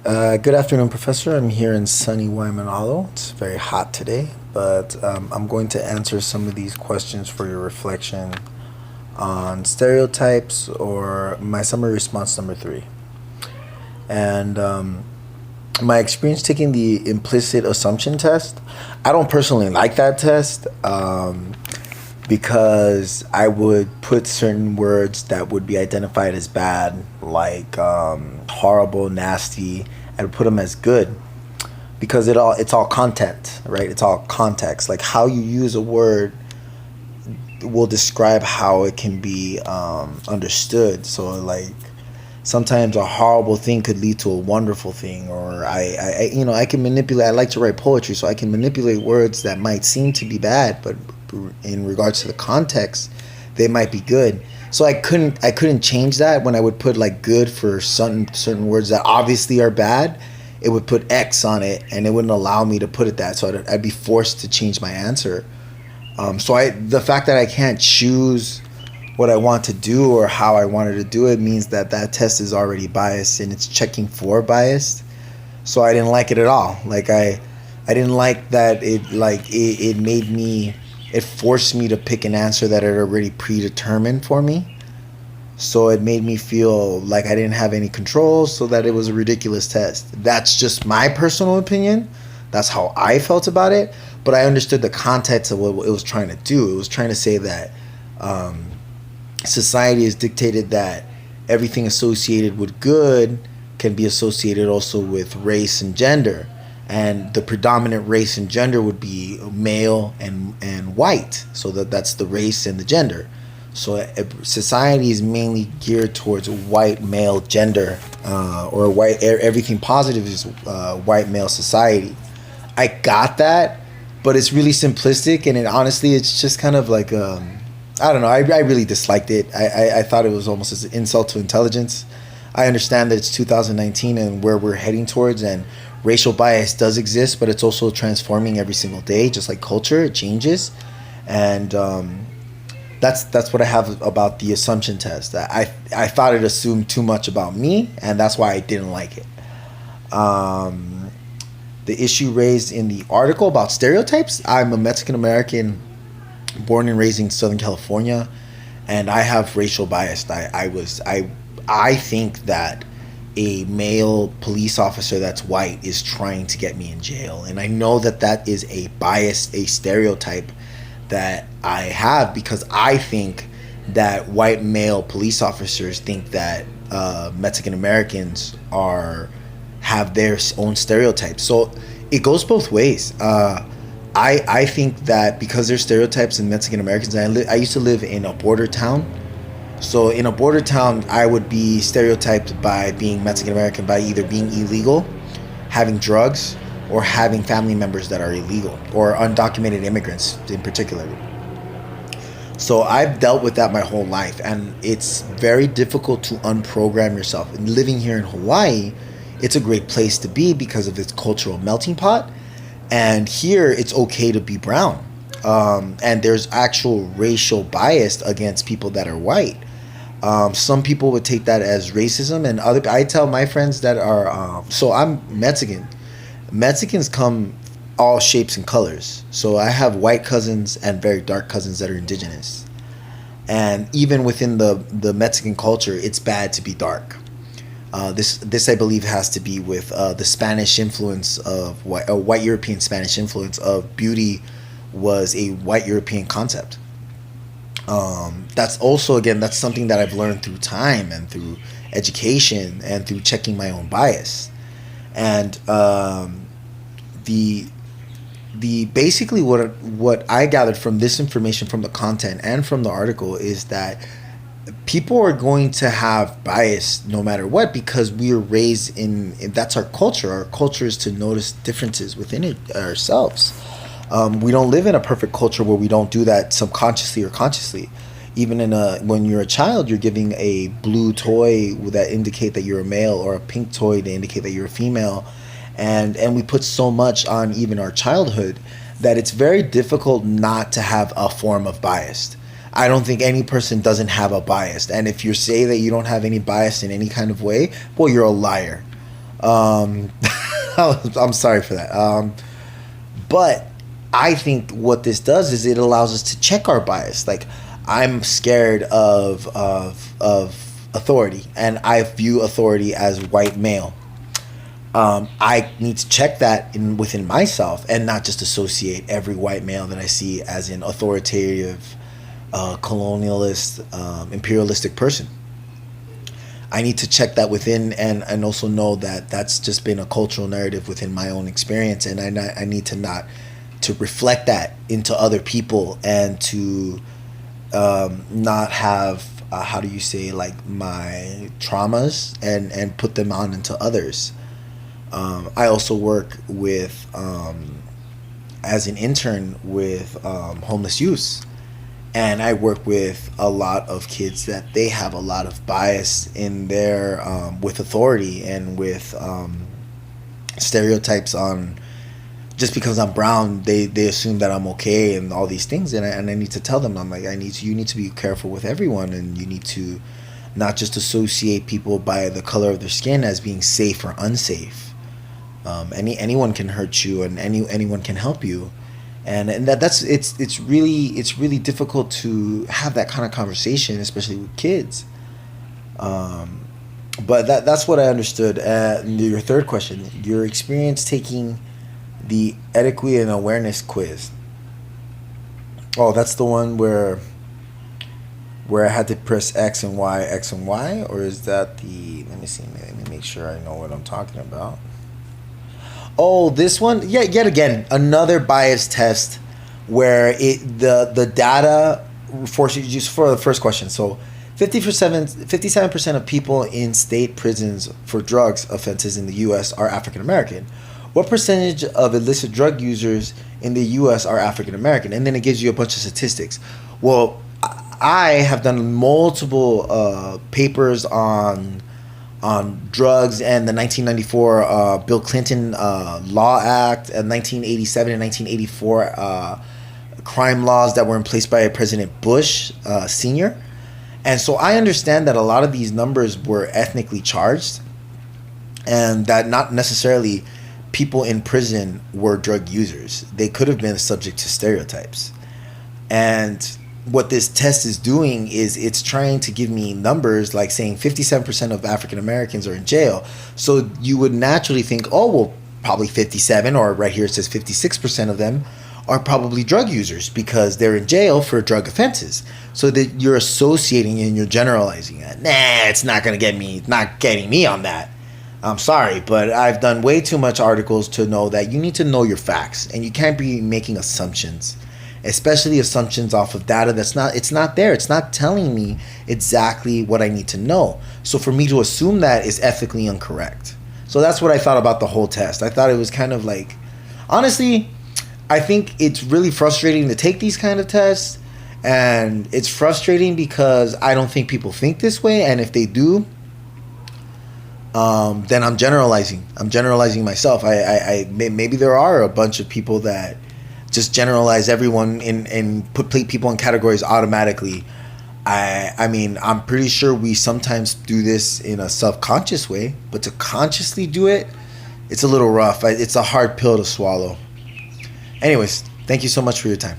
Good afternoon, Professor. I'm here in sunny Waimanalo. It's very hot today, but I'm going to answer some of these questions for your reflection on stereotypes or my summary response number three. And my experience taking the implicit assumption test, I don't personally like that test because I would put certain words that would be identified as bad, like horrible, nasty, and put them as good because it's all content, right? It's all context. Like how you use a word will describe how it can be understood. So like sometimes a horrible thing could lead to a wonderful thing, or I can manipulate. I like to write poetry, so I can manipulate words that might seem to be bad, but in regards to the context, they might be good. So I couldn't change that when I would put like good for certain words that obviously are bad. It would put X on it, and it wouldn't allow me to put it that. So I'd be forced to change my answer. The fact that I can't choose what I want to do or how I wanted to do it means that that test is already biased and it's checking for biased. So I didn't like it at all. I didn't like that it made me, it forced me to pick an answer that had already predetermined for me. So it made me feel like I didn't have any control, so that it was a ridiculous test. That's just my personal opinion. That's how I felt about it. But I understood the context of what it was trying to do. It was trying to say that society has dictated that everything associated with good can be associated also with race and gender, and the predominant race and gender would be male and white, so that's the race and the gender. So society is mainly geared towards white male gender, or white, everything positive is white male society. I got that, but it's really simplistic, and it's just kind of like I don't know. I really disliked it. I thought it was almost as an insult to intelligence. I understand that it's 2019 and where we're heading towards, and racial bias does exist, but it's also transforming every single day, just like culture. It changes, and that's what I have about the assumption test. I thought it assumed too much about me, and that's why I didn't like it. The issue raised in the article about stereotypes. I'm a Mexican American, born and raised in Southern California, and I have racial bias. I think that a male police officer that's white is trying to get me in jail, and I know that that is a bias, a stereotype that I have, because I think that white male police officers think that Mexican Americans have their own stereotypes. So it goes both ways. I think that because there's stereotypes in Mexican Americans, I used to live in a border town. So in a border town, I would be stereotyped by being Mexican American by either being illegal, having drugs, or having family members that are illegal, or undocumented immigrants in particular. So I've dealt with that my whole life, and it's very difficult to unprogram yourself. And living here in Hawaii, it's a great place to be because of its cultural melting pot. And here, it's okay to be brown. And there's actual racial bias against people that are white. Some people would take that as racism, and I tell my friends that are, so I'm Mexican. Mexicans come all shapes and colors. So I have white cousins and very dark cousins that are indigenous. And even within the Mexican culture, it's bad to be dark. This I believe has to be with the Spanish influence of white European Spanish influence of beauty was a white European concept. That's also, again, that's something that I've learned through time and through education and through checking my own bias. And the basically what I gathered from this information, from the content and from the article, is that people are going to have bias no matter what, because we are raised in that's our culture. Our culture is to notice differences within ourselves. We don't live in a perfect culture where we don't do that subconsciously or consciously. Even when you're a child, you're giving a blue toy that indicate that you're a male, or a pink toy to indicate that you're a female, and we put so much on even our childhood that it's very difficult not to have a form of bias. I don't think any person doesn't have a bias, and if you say that you don't have any bias in any kind of way, well, you're a liar. Um, I'm sorry for that. But I think what this does is it allows us to check our bias. Like, I'm scared of authority, and I view authority as white male. I need to check that in within myself, and not just associate every white male that I see as an authoritative, colonialist, imperialistic person. I need to check that within, and also know that that's just been a cultural narrative within my own experience, and I need to not to reflect that into other people, and to not have how do you say, like, my traumas and put them on into others. I also work with as an intern with homeless youth, and I work with a lot of kids that they have a lot of bias in their with authority, and with stereotypes on, just because I'm brown, they assume that I'm okay and all these things, and I need to tell them, I'm like, you need to be careful with everyone, and you need to not just associate people by the color of their skin as being safe or unsafe. Anyone can hurt you, and anyone can help you, and that's it's really difficult to have that kind of conversation, especially with kids. But that's what I understood. Your third question, your experience taking the etiquette and awareness quiz. Oh, that's the one where I had to press X and Y, or is that the? Let me see. Let me make sure I know what I'm talking about. Oh, this one, yeah, yet again another bias test, where the data forces you, just for the first question. So, 57% of people in state prisons for drugs offenses in the U.S. are African American. What percentage of illicit drug users in the U.S. are African American? And then it gives you a bunch of statistics. Well, I have done multiple papers on drugs and the 1994 Bill Clinton Law Act, and 1987 and 1984 crime laws that were in place by President Bush Sr. And so I understand that a lot of these numbers were ethnically charged, and that not necessarily people in prison were drug users. They could have been subject to stereotypes. And what this test is doing is it's trying to give me numbers, like saying 57% of African Americans are in jail. So you would naturally think, oh, well, probably 57, or right here it says 56% of them are probably drug users because they're in jail for drug offenses. So that you're associating and you're generalizing that. Nah, it's not going to get me, not getting me on that. I'm sorry, but I've done way too much articles to know that you need to know your facts, and you can't be making assumptions, especially assumptions off of data it's not there. It's not telling me exactly what I need to know. So for me to assume that is ethically incorrect. So that's what I thought about the whole test. I thought it was kind of like, honestly, I think it's really frustrating to take these kind of tests, and it's frustrating because I don't think people think this way, and if they do, then I'm generalizing. I'm generalizing myself. I maybe there are a bunch of people that just generalize everyone and put people in categories automatically. I mean, I'm pretty sure we sometimes do this in a subconscious way, but to consciously do it, it's a little rough. It's a hard pill to swallow. Anyways, thank you so much for your time.